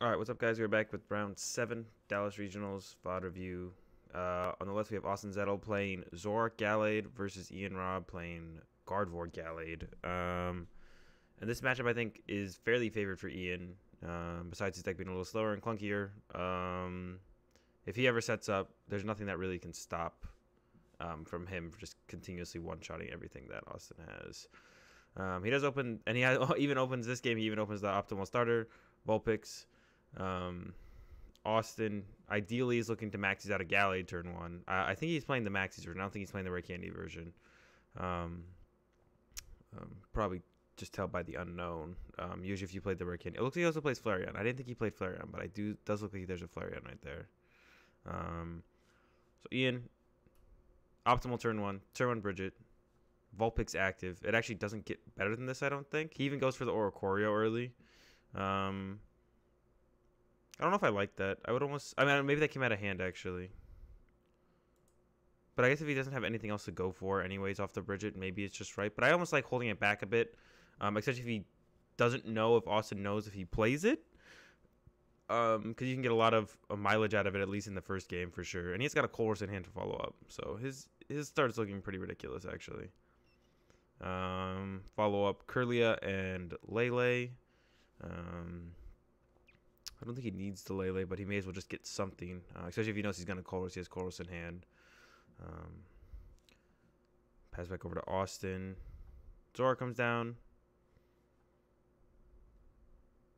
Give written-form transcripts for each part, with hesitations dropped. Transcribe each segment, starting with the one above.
All right, what's up, guys? We're back with round 7, Dallas Regionals VOD review. On the left, we have Austin Zettel playing ZoroarkGalladeFlareon versus Ian Robb playing GardyGallade. And this matchup, I think, is fairly favored for Ian, besides his deck being a little slower and clunkier. If he ever sets up, there's nothing that really can stop from him just continuously one-shotting everything that Austin has. He does open, and he even opens this game, he even opens the optimal starter, Vulpix. Austin ideally is looking to maxes out a Gallade turn 1. I think he's playing the maxes version. I don't think he's playing the Rare Candy version. Probably just tell by the unknown. Usually if you played the Rare Candy. It looks like he also plays Flareon. I didn't think he played Flareon, but does look like there's a Flareon right there. So Ian, optimal turn 1. Turn 1 Bridget. Vulpix active. It actually doesn't get better than this, I don't think. He even goes for the Oricorio early. I don't know if I like that. I mean, maybe that came out of hand, actually. But I guess if he doesn't have anything else to go for anyways off the Bridget, maybe it's just right. But I almost like holding it back a bit, especially if he doesn't know if Austin knows if he plays it. Because you can get a lot of mileage out of it, at least in the first game, for sure. And he's got a Colress in hand to follow up. So his start's looking pretty ridiculous, actually. Follow up Kirlia and Lele. I don't think he needs the Lele, but he may as well just get something. Especially if he knows he's going to Colress. He has Colress in hand. Pass back over to Austin. Zora comes down.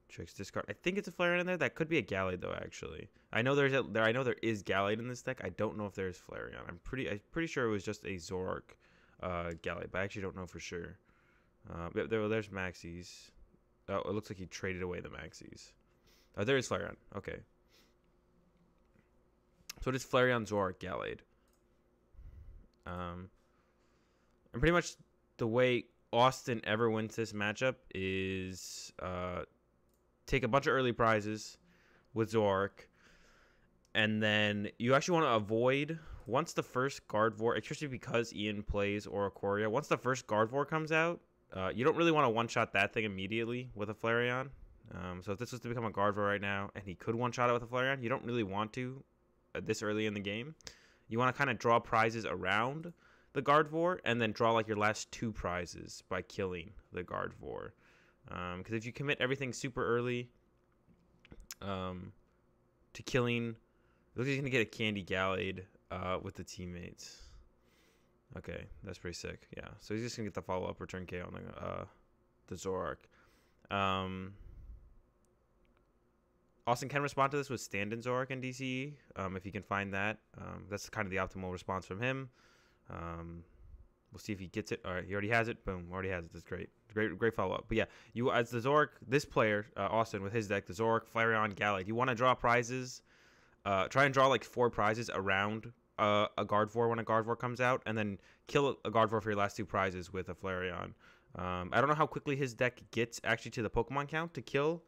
Tricks discard. I think it's a Flareon in there. That could be a Gallade though. Actually, I know there is Gallade in this deck. I don't know if there's Flareon. I'm pretty sure it was just a Zoroark Gallade, but I actually don't know for sure. There's Maxis. Oh, it looks like he traded away the Maxis. Oh, there is Flareon. Okay. So it is Flareon, Zoroark, Gallade. And pretty much the way Austin ever wins this matchup is take a bunch of early prizes with Zoroark, and then you actually want to avoid, once the first Gardevoir, especially because Ian plays Oricorio, once the first Gardevoir comes out, you don't really want to one-shot that thing immediately with a Flareon. So if this was to become a Gardevoir right now, and he could one-shot it with a Flareon, you don't really want to this early in the game. You want to kind of draw prizes around the Gardevoir, and then draw like your last 2 prizes by killing the Gardevoir. Because if you commit everything super early to killing, it looks like he's going to get a Candy Gallade with the teammates. Okay, that's pretty sick. Yeah, so he's just going to get the follow-up return K on the Zoroark. Austin can respond to this with stand-in Zoroark and DCE, if he can find that. That's kind of the optimal response from him. We'll see if he gets it. All right, he already has it. Boom, already has it. That's great. Great follow-up. But yeah, you as the Zoroark, this player, Austin, with his deck, the Zoroark, Flareon, Gallade, you want to draw prizes. Try and draw like 4 prizes around a Gardevoir when a Gardevoir comes out, and then kill a Gardevoir for your last 2 prizes with a Flareon. I don't know how quickly his deck gets actually to the Pokemon count to kill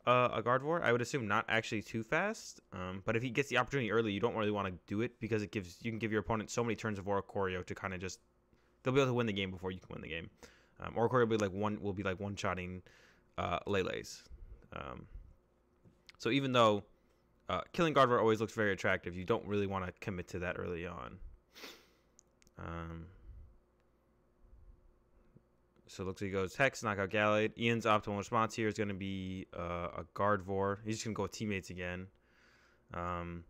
a Gardevoir. I would assume not actually too fast, but if he gets the opportunity early, you don't really want to do it, because you can give your opponent so many turns of Oricorio to kind of just, they'll be able to win the game before you can win the game. Oricorio will be like one-shotting Lele's. So even though killing Gardevoir always looks very attractive, you don't really want to commit to that early on. So it looks like he goes Hex, knock out Gallade. Ian's optimal response here is going to be a Gardevoir. He's just going to go with teammates again. And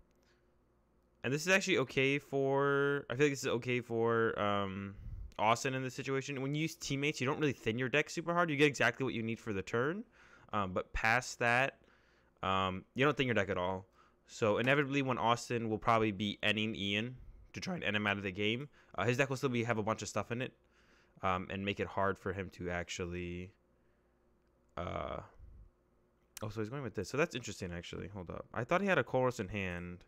this is actually okay for, I feel like this is okay for Austin in this situation. When you use teammates, you don't really thin your deck super hard. You get exactly what you need for the turn. But past that, you don't thin your deck at all. So inevitably, when Austin will probably be ending Ian to try and end him out of the game, his deck will still have a bunch of stuff in it. And make it hard for him to actually oh, so he's going with this. So that's interesting, actually. Hold up. I thought he had a Colress in hand.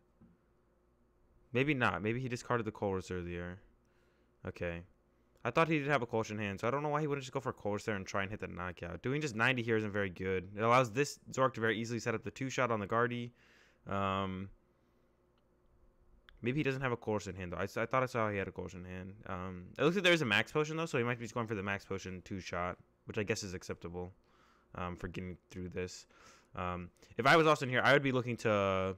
Maybe not. Maybe he discarded the Colress earlier. Okay. I thought he did have a Colress in hand, so I don't know why he wouldn't just go for Colress there and try and hit the knockout. Doing just 90 here isn't very good. It allows this Zoroark to very easily set up the 2-shot on the Guardy. Maybe he doesn't have a Colress in hand, though. I thought I saw he had a Colress in hand. It looks like there's a Max Potion, though, so he might be just going for the Max Potion 2-shot, which I guess is acceptable for getting through this. If I was Austin here, I would be looking to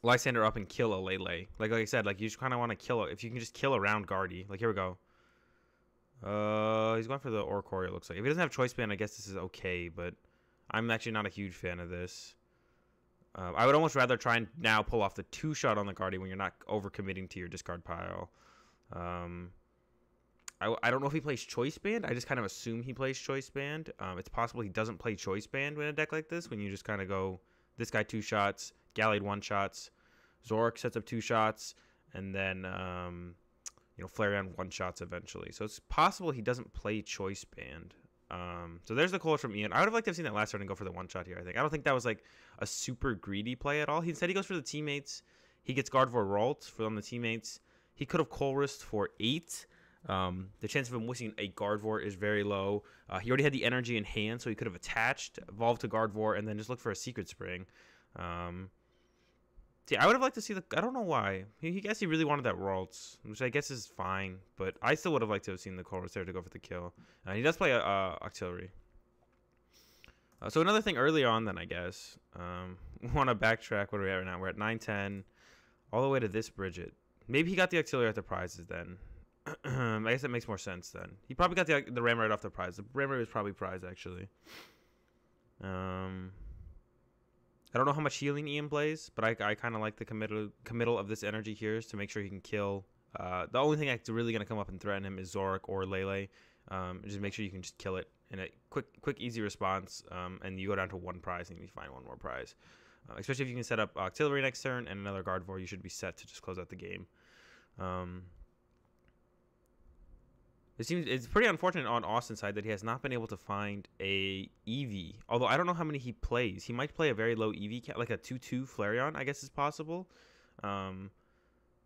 Lysander up and kill a Lele. Like I said, like you just kind of want to kill it. If you can just kill around Guardy. Like here we go. He's going for the Orcorio, it looks like. If he doesn't have Choice Band, I guess this is okay, but I'm actually not a huge fan of this. I would almost rather try and now pull off the 2-shot on the Guardy when you're not overcommitting to your discard pile. I don't know if he plays Choice Band. I just kind of assume he plays Choice Band. It's possible he doesn't play Choice Band in a deck like this, when you just kind of go, this guy 2 shots, Gallade 1 shots, Zoroark sets up 2 shots, and then, you know, Flareon 1 shots eventually. So it's possible he doesn't play Choice Band. So there's the call from Ian. I would have liked to have seen that last turn and go for the 1-shot here, I think. I don't think that was like a super greedy play at all. Instead, he goes for the teammates. He gets Gardevoir Ralt on the teammates. He could have Colressed for 8. The chance of him missing a Gardevoir is very low. He already had the energy in hand, so he could have attached, evolved to Gardevoir, and then just looked for a Secret Spring. See, I would have liked to see the... I don't know why. He guess he really wanted that Ralts, which I guess is fine. But I still would have liked to have seen the Colress there to go for the kill. He does play Octillery. So another thing early on then, I guess. We want to backtrack. What are we at right now? We're at 9-10. All the way to this Bridget. Maybe he got the Octillery at the prizes then. I guess that makes more sense then. He probably got the Ram right off the prize. The Ram was probably prize, actually. I don't know how much healing Ian plays, but I kind of like the committal of this energy here is to make sure he can kill. The only thing that's really going to come up and threaten him is Zoroark or Lele. Just make sure you can just kill it in a quick, easy response, and you go down to 1 prize and you find 1 more prize. Especially if you can set up Octillery next turn and another Gardevoir, you should be set to just close out the game. It's pretty unfortunate on Austin's side that he has not been able to find a Eevee. Although I don't know how many he plays. He might play a very low Eevee, like a 2/2 Flareon, I guess is possible. And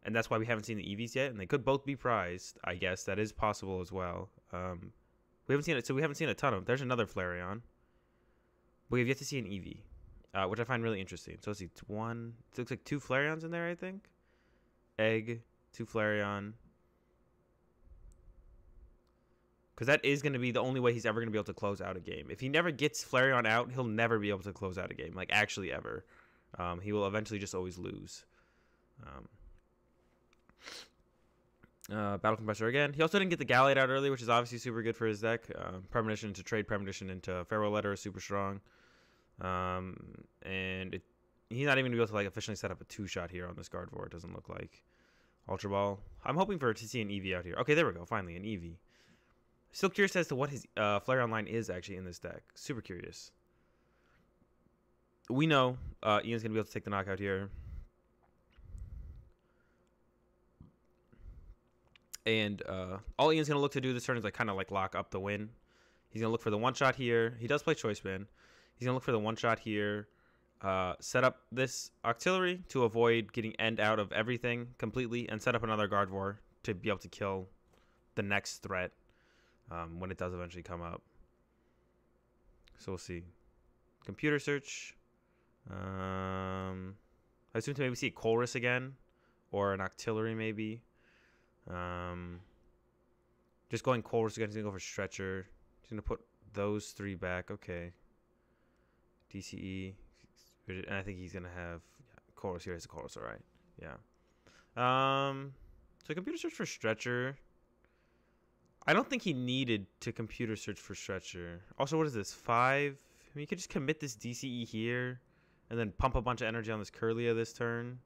that's why we haven't seen the Eevees yet. And they could both be prized, I guess. That is possible as well. We haven't seen it, so we haven't seen a ton of them. There's another Flareon. But we have yet to see an Eevee, which I find really interesting. So let's see, it looks like 2 Flareons in there, I think. Egg, 2 Flareon. Because that is going to be the only way he's ever going to be able to close out a game. If he never gets Flareon out, he'll never be able to close out a game. Like, actually ever. He will eventually just always lose. Battle Compressor again. He also didn't get the Gallade out early, which is obviously super good for his deck. Premonition into Trade Premonition into Farewell Letter is super strong. And he's not even going to be able to like efficiently set up a 2-shot here on this Gardevoir, it doesn't look like. Ultra Ball. I'm hoping to see an Eevee out here. Okay, there we go. Finally, an Eevee. Still curious as to what his Flareon line is actually in this deck. Super curious. We know Ian's going to be able to take the knockout here. And all Ian's going to look to do this turn is like kind of like lock up the win. He's going to look for the 1-shot here. He does play Choice Band. He's going to look for the 1-shot here. Set up this Octillery to avoid getting end out of everything completely. And set up another Gardevoir to be able to kill the next threat. When it does eventually come up. So we'll see. Computer search. I assume to maybe see a Colress again. Or an Octillery maybe. Just going Colress again. He's going to go for Stretcher. He's going to put those 3 back. Okay. DCE. And I think he's going to have Colress here. It's a Colress, alright. Yeah. So computer search for Stretcher. I don't think he needed to computer search for Stretcher. Also, what is this? 5? I mean, you could just commit this DCE here and then pump a bunch of energy on this Curlia this turn.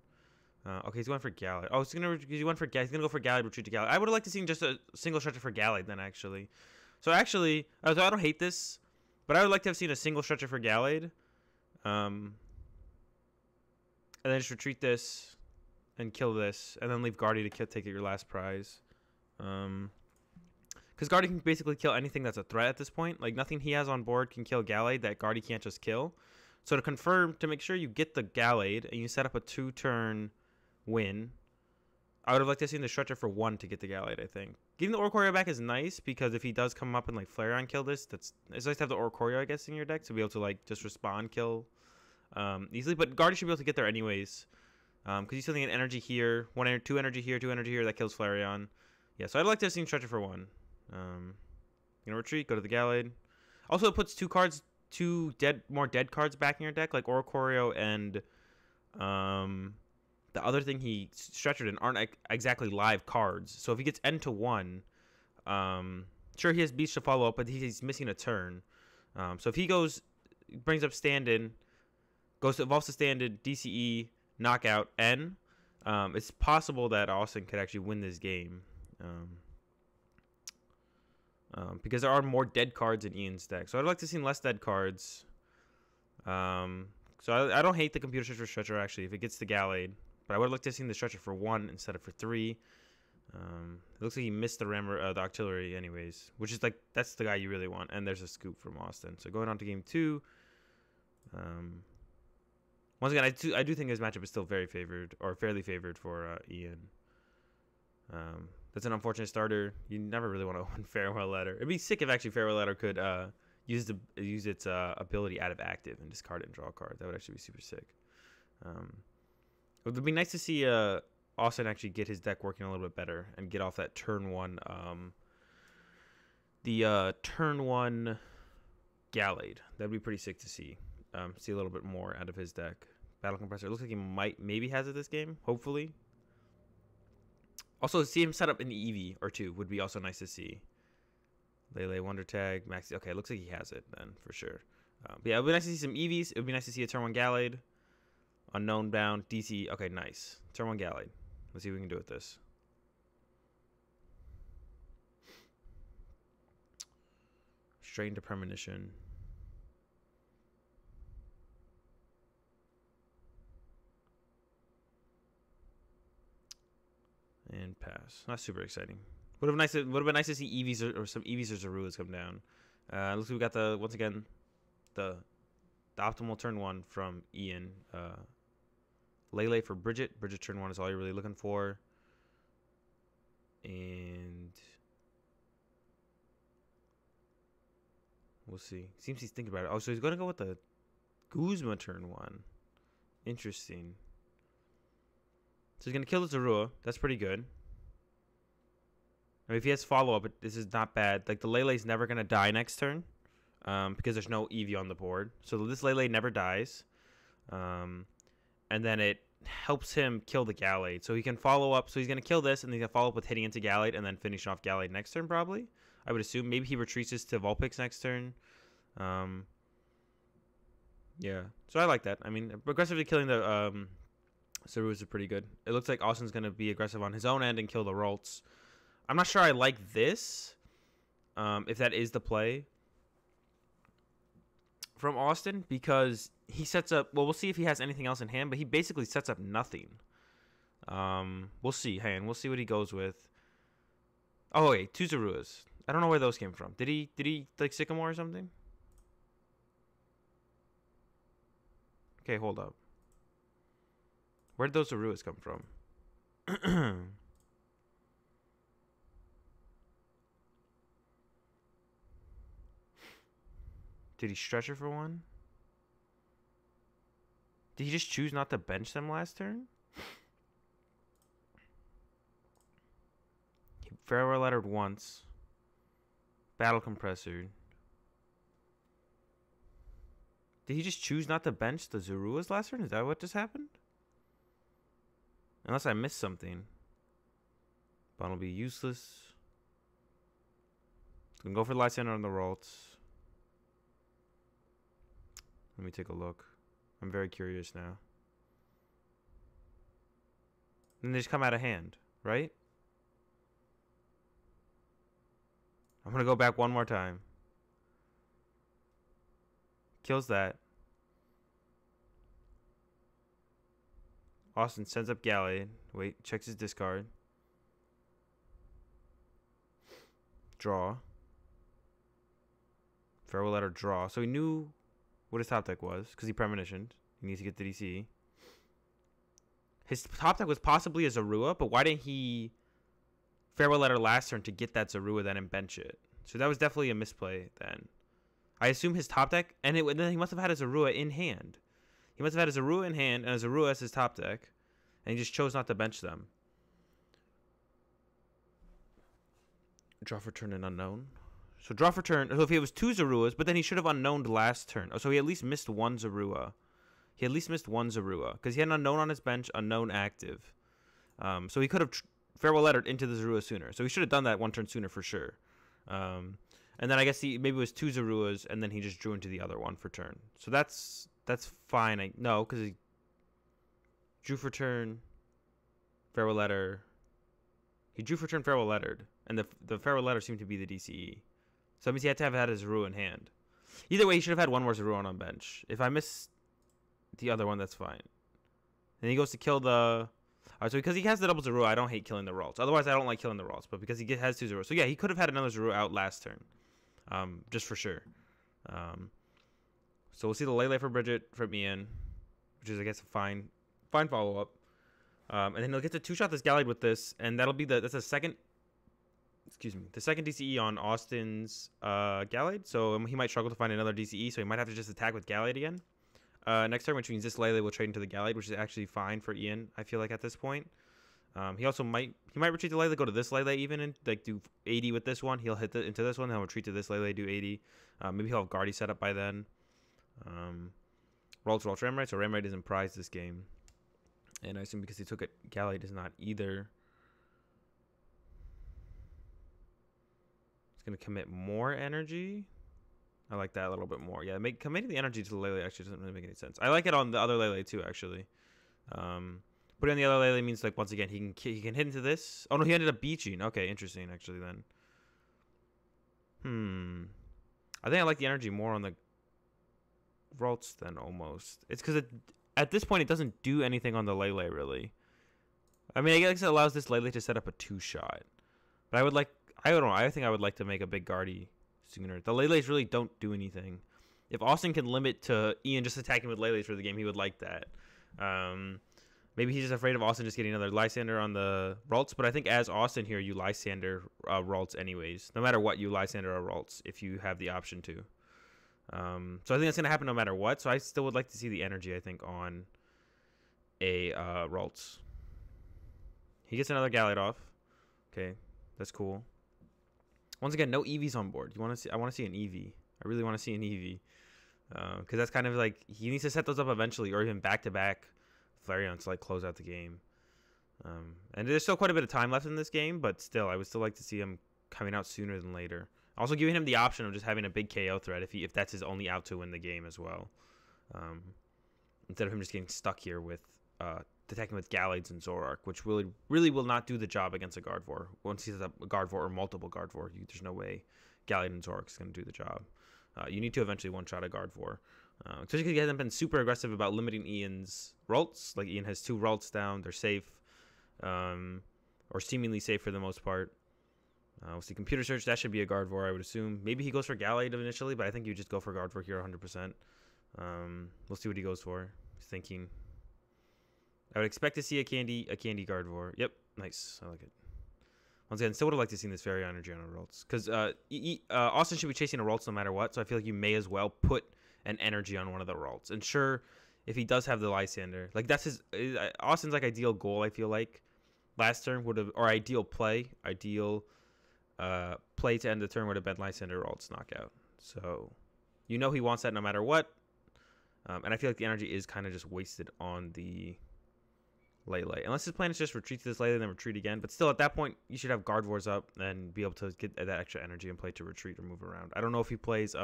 Okay, he's going for Gallade. Oh, he's gonna go for Gallade, retreat to Gallade. I would have liked to see just a single Stretcher for Gallade then, actually. So actually, I don't hate this, but I would like to have seen a single Stretcher for Gallade. And then just retreat this and kill this, and then leave Guardy to take your last prize. Because Guardy can basically kill anything that's a threat at this point. Like, nothing he has on board can kill Gallade that Guardy can't just kill. So to confirm, to make sure you get the Gallade and you set up a 2-turn win, I would have liked to have seen the Stretcher for 1 to get the Gallade, I think. Getting the Orcorio back is nice, because if he does come up and, like, Flareon kill this, it's nice to have the Orcorio, I guess, in your deck to be able to, like, just respond kill easily. But Guardy should be able to get there anyways. Because he's still an energy here, 2 energy here, 2 energy here, that kills Flareon. Yeah, so I'd like to have seen Stretcher for 1. Retreat, go to the Gallade. Also, it puts 2 cards two more dead cards back in your deck, like Oricorio and the other thing he stretchered in aren't exactly live cards. So if he gets N to 1, sure he has Beast to follow up, but he's missing a turn. So if he brings up stand-in, evolves to stand-in, DCE, knockout, N, it's possible that Austin could actually win this game. Because there are more dead cards in Ian's deck. So I'd like to see less dead cards. So I don't hate the computer stretcher, actually, if it gets the Gallade. But I would like to see the stretcher for 1 instead of for 3. It looks like he missed the the artillery anyways, which is like, that's the guy you really want. And there's a scoop from Austin. So going on to game 2. Once again, I do think his matchup is still very favored, or fairly favored for Ian. That's an unfortunate starter. You never really want to win Farewell Letter. It'd be sick if actually Farewell Letter could use its ability out of active and discard it and draw a card. That would actually be super sick. It would be nice to see Austin actually get his deck working a little bit better and get off that turn 1 turn 1 Gallade. That'd be pretty sick to see. See a little bit more out of his deck. Battle Compressor. It looks like he maybe has it this game. Hopefully. Also, see him set up an Eevee or 2 would be also nice to see. Lele, Wonder Tag, Maxi. Okay, it looks like he has it then for sure. But yeah, it would be nice to see some Eevees. It would be nice to see a turn 1 Gallade. Unknown bound. DC. Okay, nice. Turn 1 Gallade. Let's see what we can do with this. Straight into Premonition. And pass. Not super exciting. Would have been nice to see Eevees or some Eevees or Zoruas come down. Looks like we got once again the optimal turn 1 from Ian. Lele for Bridget. Bridget turn 1 is all you're really looking for. And we'll see. Seems he's thinking about it. Oh, so he's gonna go with the Guzma turn 1. Interesting. So he's going to kill the Zorua. That's pretty good. I mean, if he has follow-up, this is not bad. Like, the Lele's never going to die next turn because there's no Eevee on the board. So this Lele never dies. And then it helps him kill the Gallade. So he can follow up. So he's going to kill this, and he's going to follow up with hitting into Gallade and then finishing off Gallade next turn, probably. I would assume. Maybe he retreats this to Vulpix next turn. Yeah. So I like that. I mean, aggressively killing the... Zoruas are pretty good. It looks like Austin's going to be aggressive on his own end and kill the Ralts. I'm not sure I like this, if that is the play from Austin, because he sets up... Well, we'll see if he has anything else in hand, but he basically sets up nothing. We'll see. We'll see what he goes with. Oh, wait. 2 Zoruas. I don't know where those came from. Did he like, Sycamore or something? Okay, hold up. Where did those Zoruas come from? Did he stretch her for 1? Did he just choose not to bench them last turn? He Farewell Lettered once. Battle Compressor. Did he just choose not to bench the Zoruas last turn? Is that what just happened? Unless I missed something. Bond will be useless. Gonna go for the Lysander on the Ralts. Let me take a look. I'm very curious now. And they just come out of hand, right? I'm gonna go back one more time. Kills that. Austin sends up Gallade. Wait, checks his discard. Draw. Farewell Letter, draw. So he knew what his top deck was because he premonitioned. He needs to get the DC. His top deck was possibly a Zorua, but why didn't he Farewell Letter last turn to get that Zorua then and bench it? So that was definitely a misplay then. I assume his top deck, and then he must have had a Zorua in hand. He must have had a Zorua in hand and a Zorua as his top deck, and he just chose not to bench them. Draw for turn an unknown. So draw for turn. So if he was 2 Zoruas, but then he should have unknowned last turn. Oh, so he at least missed 1 Zorua. He at least missed 1 Zorua because he had an unknown on his bench, unknown active. So he could have farewell lettered into the Zorua sooner. So he should have done that 1 turn sooner for sure. And then I guess he maybe it was 2 Zoruas, and then he just drew into the other one for turn. So that's fine. No, because he drew for turn, farewell letter. He drew for turn, farewell lettered, and the farewell letter seemed to be the DCE. So that means he had to have had his Zorua in hand. Either way, he should have had 1 more Zorua on bench. If I miss the other one, that's fine. And he goes to kill the... Alright, so because he has the double Zorua, I don't hate killing the Ralts. Otherwise, I don't like killing the Ralts, but because he has 2 Zorua. So yeah, he could have had another Zorua out last turn. Just for sure. So we'll see the Lele for Bridget from Ian, which is, I guess, a fine follow-up. And then he'll get to 2-shot this Gallade with this, and that'll be that's the second... Excuse me. The second DCE on Austin's Gallade, so he might struggle to find another DCE, so he might have to just attack with Gallade again. Next turn, which means this Lele will trade into the Gallade, which is actually fine for Ian, I feel like, at this point. He also might retreat the Lele, go to this Lele even, and like do 80 with this one. He'll hit into this one, then he'll retreat to this Lele, do 80. Maybe he'll have Guardy set up by then. Rolls Ramrite, so Ramrite isn't prized this game. And I assume because he took it, Gallade is not either. It's going to commit more energy. I like that a little bit more. Yeah, committing the energy to the Lele actually doesn't really make any sense. I like it on the other Lele too, actually. Putting on the other Lele means, like, once again, he can hit into this. Oh, no, he ended up beaching. Okay, interesting, actually, then. I think I like the energy more on the Ralts then, almost. It's because at this point, it doesn't do anything on the Lele, really. I mean, I guess it allows this Lele to set up a 2-shot. But I don't know, I think I would like to make a big Guardy sooner. The Leles really don't do anything. If Austin can limit to Ian just attacking with Leles for the game, he would like that. Maybe he's just afraid of Austin just getting another Lysander on the Ralts, but I think as Austin here, you Lysander Ralts anyways. No matter what, you Lysander or Ralts if you have the option to. So I think that's going to happen no matter what, so I still would like to see the energy, I think, on a Ralts. He gets another Gallade off. Okay, that's cool. Once again, no EVs on board. I want to see an EV. I really want to see an EV. Because that's kind of like, he needs to set those up eventually, or even back-to-back Flareon to, like, close out the game. And there's still quite a bit of time left in this game, but still, I would still like to see him coming out sooner than later. Also giving him the option of just having a big KO threat if that's his only out to win the game as well. Instead of him just getting stuck here with attacking with Gallades and Zoroark, which really will not do the job against a Gardevoir. Once he sets up a Gardevoir or multiple Gardevoir, there's no way Gallade and Zoroark is going to do the job. You need to eventually one-shot a Gardevoir. Especially because he hasn't been super aggressive about limiting Ian's Ralts. Like, Ian has 2 Ralts down. They're safe. Or seemingly safe for the most part. We'll see computer search. That should be a Gardevoir, I would assume. Maybe he goes for Gallade initially, but I think you just go for Gardevoir here 100%. We'll see what he goes for. He's thinking. I would expect to see a candy Gardevoir. Yep, nice. I like it. Once again, still would have liked to see this very energy on a Ralts. Because Austin should be chasing a Ralts no matter what, so I feel like you may as well put an energy on one of the Ralts. And sure, if he does have the Lysander, like, that's his... Austin's, like, ideal goal, I feel like. Last turn would have... Or ideal play to end the turn would have been Lysander Ralts knockout. So, you know he wants that no matter what. And I feel like the energy is kind of just wasted on the Lele. Unless his plan is just retreat to this Lele and then retreat again. But still, at that point, you should have Gardevoirs up and be able to get that extra energy and play to retreat or move around. I don't know if he plays...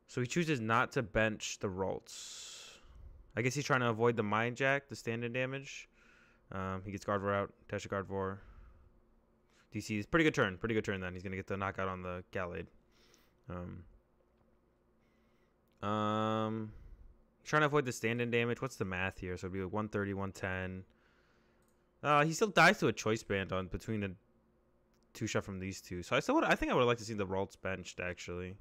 So he chooses not to bench the Ralts. I guess he's trying to avoid the Mind Jack, the stand-in damage. He gets Gardevoir out, attach a Gardevoir. DC is pretty good turn then. He's going to get the knockout on the Gallade. He's trying to avoid the stand-in damage. What's the math here? So it'd be 130, 110. He still dies to a Choice Band on between a 2-shot from these two. So I think I would like to see the Ralts benched, actually.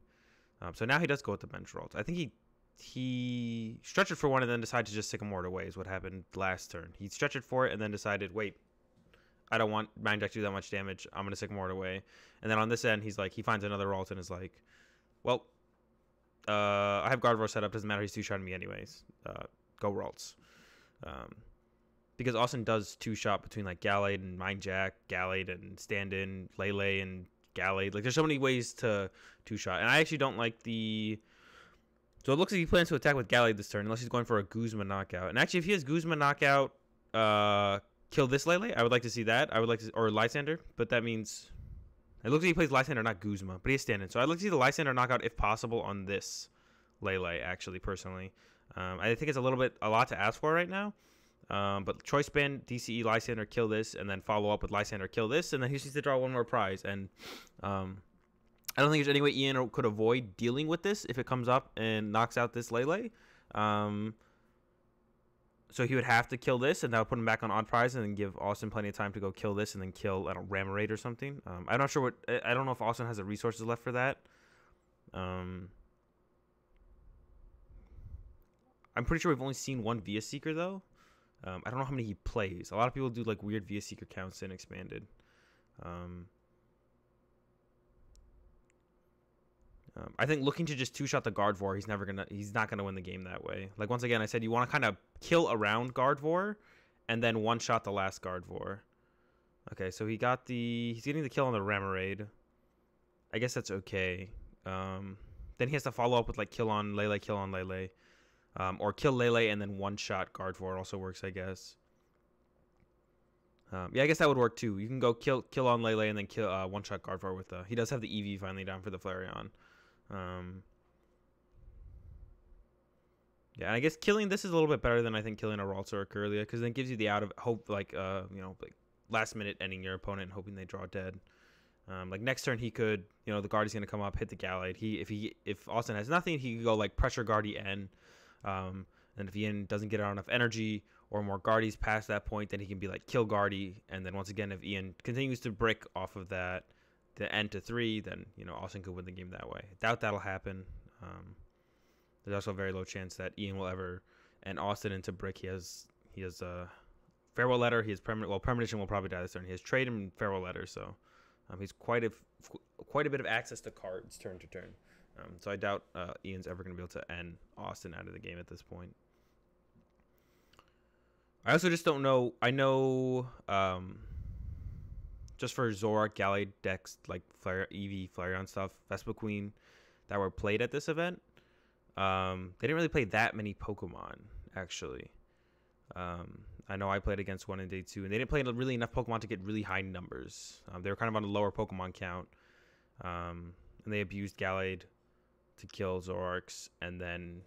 So now he does go with the bench Ralts. I think he stretched it for 1 and then decided to just Sycamore away is what happened last turn. He stretched it for it and then decided, wait, I don't want Mind Jack to do that much damage. I'm going to Sycamore away. And then on this end, he's like, he finds another Ralt and is like, well, I have Gardevoir set up. Doesn't matter. He's 2-shotting me anyways. Go Ralts. Because Austin does 2-shot between like Gallade and Mind Jack, Gallade and Stand-In, Lele and Gallade. Like, there's so many ways to two-shot. And I actually don't like the... So it looks like he plans to attack with Gallade this turn, unless he's going for a Guzma knockout. And actually, if he has Guzma knockout, kill this Lele, I would like to see that. I would like to... Or Lysander, but that means... It looks like he plays Lysander, not Guzma, but he has stand-in. So I'd like to see the Lysander knockout, if possible, on this Lele, actually, personally. I think it's a lot to ask for right now. But choice band, DCE, Lysander, kill this, and then follow up with Lysander, kill this, and then he just needs to draw one more prize. And I don't think there's any way Ian could avoid dealing with this if it comes up and knocks out this Lele. So he would have to kill this, and that would put him back on odd prize, and then give Austin plenty of time to go kill this, and then kill, I don't know, Ramarade or something. I'm not sure I don't know if Austin has the resources left for that. I'm pretty sure we've only seen one Via Seeker, though. I don't know how many he plays. A lot of people do like weird Via Seeker counts in Expanded. I think looking to just two-shot the Gardevoir, he's not gonna win the game that way. Like, once again, I said you want to kind of kill around Gardevoir, and then one-shot the last Gardevoir. Okay, so he's getting the kill on the Ramarade. I guess that's okay. Then he has to follow up with like kill on Lele. Or kill Lele and then one-shot Gardevoir also works, I guess. Yeah, I guess that would work too. You can go kill on Lele and then kill one-shot Gardevoir with he does have the EV finally down for the Flareon. Yeah, and I guess killing this is a little bit better than I think killing a Ralts or a Kirlia, because then it gives you the out of hope, like like last minute ending your opponent and hoping they draw dead. Like next turn he could, the Guardy's gonna come up, hit the Gallade. If Austin has nothing, he could go like pressure Guardy N. And if Ian doesn't get out enough energy or more Guardies past that point, then he can be like kill Guardy. And then once again, if Ian continues to brick off of that, the N to 3, then Austin could win the game that way. Doubt that'll happen. There's also a very low chance that Ian will ever end Austin into brick. He has Farewell Letter. He has Premonition will probably die this turn. He has Trade and Farewell Letter, so he's quite a bit of access to cards turn to turn. So I doubt Ian's ever going to be able to end Austin out of the game at this point. I also just don't know. I know just for ZoroarkGalladeFlareon decks like EV Flareon stuff, Vespa Queen that were played at this event, they didn't really play that many Pokemon, actually. I know I played against one in day 2, and they didn't play really enough Pokemon to get really high numbers. They were kind of on a lower Pokemon count, and they abused Gallade to kill Zoroarks, and then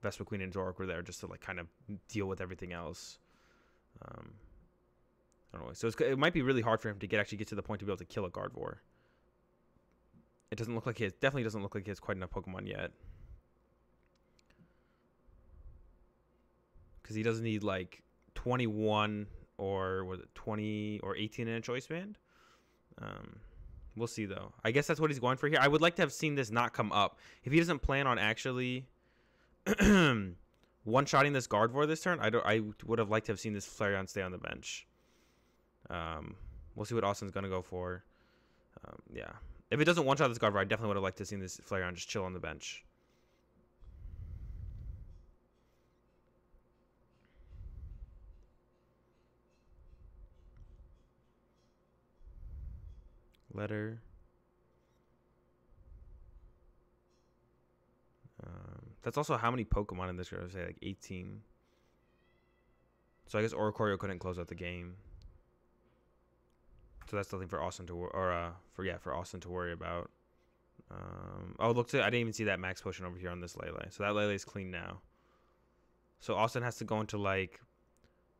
Vespa Queen and Zoroark were there just to like kind of deal with everything else. I don't know. So it might be really hard for him to actually get to the point to be able to kill a Gardevoir. It definitely doesn't look like he has quite enough Pokemon yet, because he doesn't need like 21 or was it 20 or 18 in a choice band. We'll see, though. I guess that's what he's going for here. I would like to have seen this not come up. If he doesn't plan on actually one-shotting this Gardevoir this turn, I would have liked to have seen this Flareon stay on the bench. We'll see what Austin's going to go for. Yeah. If it doesn't one-shot this Gardevoir, I definitely would have liked to have seen this Flareon just chill on the bench. Letter. That's also how many Pokemon in this group? I would say like 18. So I guess Oricorio couldn't close out the game. So that's something for Austin to for Austin to worry about. Oh, look! I didn't even see that max potion over here on this Lele. So that Lele is clean now. So Austin has to go into like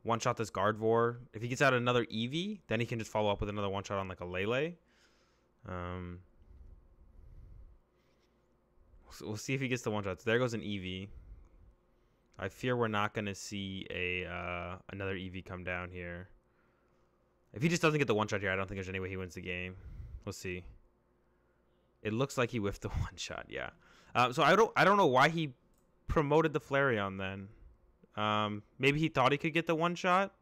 one-shot this Gardevoir. If he gets out another Eevee, then he can just follow up with another one-shot on like a Lele. So we'll see if he gets the one-shot. So there goes an Eevee. I fear we're not going to see another Eevee come down here. If he just doesn't get the one-shot here, I don't think there's any way he wins the game. We'll see. It looks like he whiffed the one-shot, yeah. So I don't know why he promoted the Flareon then. Maybe he thought he could get the one-shot,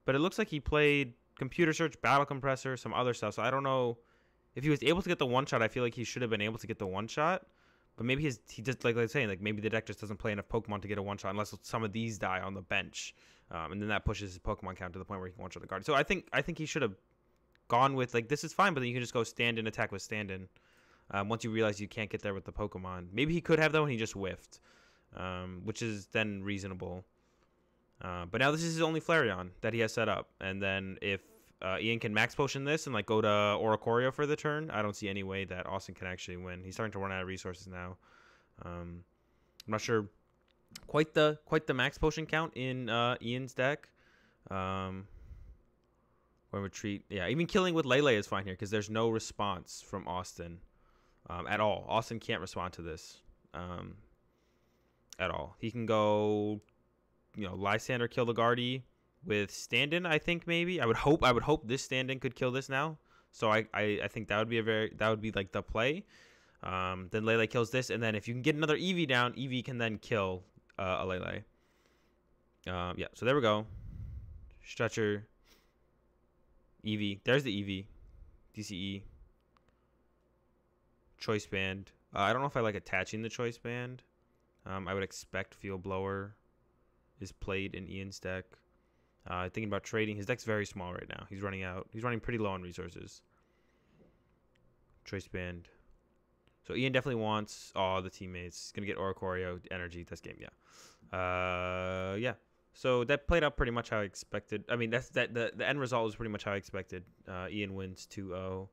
but it looks like he played Computer Search, Battle Compressor, some other stuff. So I don't know if he was able to get the one-shot. I feel like he should have been able to get the one-shot. But maybe he just, like I was saying, like maybe the deck just doesn't play enough Pokemon to get a one-shot unless some of these die on the bench. And then that pushes his Pokemon count to the point where he can one-shot the guard. So I think he should have gone with, like, this is fine, but then you can just go stand-in attack with stand-in. Once you realize you can't get there with the Pokemon. Maybe he could have, though, and he just whiffed, which is then reasonable. But now this is his only Flareon that he has set up. And then if Ian can max potion this and, like, go to Oricorio for the turn, I don't see any way that Austin can actually win. He's starting to run out of resources now. I'm not sure quite the max potion count in Ian's deck. When retreat, yeah, even killing with Lele is fine here because there's no response from Austin at all. Austin can't respond to this at all. He can go, you know, Lysander kill the Guardy with stand-in. I think maybe I would hope this stand-in could kill this now. So I think that would be like the play. Then Lele kills this, and then if you can get another Eevee down, Eevee can then kill a Lele. Yeah, so there we go. Stretcher, Eevee. There's the Eevee. DCE. Choice Band. I don't know if I like attaching the Choice Band. I would expect Field Blower is played in Ian's deck. Thinking about trading. His deck's very small right now. He's running out. He's running pretty low on resources. Choice Band. So Ian definitely wants all the teammates. He's going to get Oricorio energy this game. Yeah. Yeah. So that played out pretty much how I expected. I mean, the end result was pretty much how I expected. Ian wins 2-0.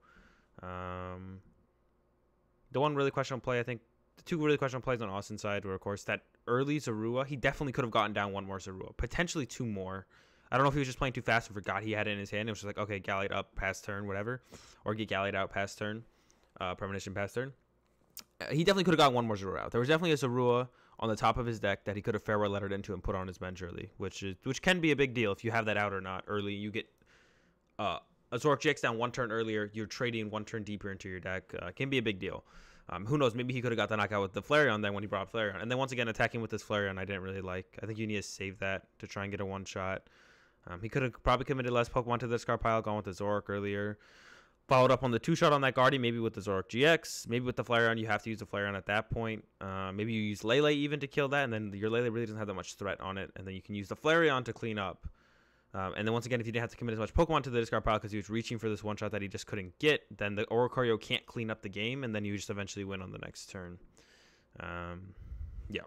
The one really questionable play, I think, the two really questionable plays on Austin's side were, of course, that early Zorua. He definitely could have gotten down one more Zorua, potentially two more. I don't know if he was just playing too fast and forgot he had it in his hand. It was just like, okay, Gallade up, pass turn, whatever. Or get Gallade out, pass turn. Premonition, pass turn. He definitely could have gotten one more Zorua out. There was definitely a Zorua on the top of his deck that he could have farewell lettered into and put on his bench early, which can be a big deal if you have that out or not early. You get a ZoroarkGX down one turn earlier. You're trading one turn deeper into your deck. Can be a big deal. Who knows? Maybe he could have got the knockout with the Flareon then when he brought up Flareon. And then once again, attacking with this Flareon, I didn't really like. I think you need to save that to try and get a one-shot. He could have probably committed less Pokemon to the discard pile, gone with the Zoroark earlier. Followed up on the two-shot on that Guardy, maybe with the ZoroarkGX. Maybe with the Flareon, you have to use the Flareon at that point. Maybe you use Lele even to kill that, and then your Lele really doesn't have that much threat on it. And then you can use the Flareon to clean up. And then once again, if you didn't have to commit as much Pokemon to the discard pile because he was reaching for this one-shot that he just couldn't get, then the Oricorio can't clean up the game, and then you just eventually win on the next turn. Yeah.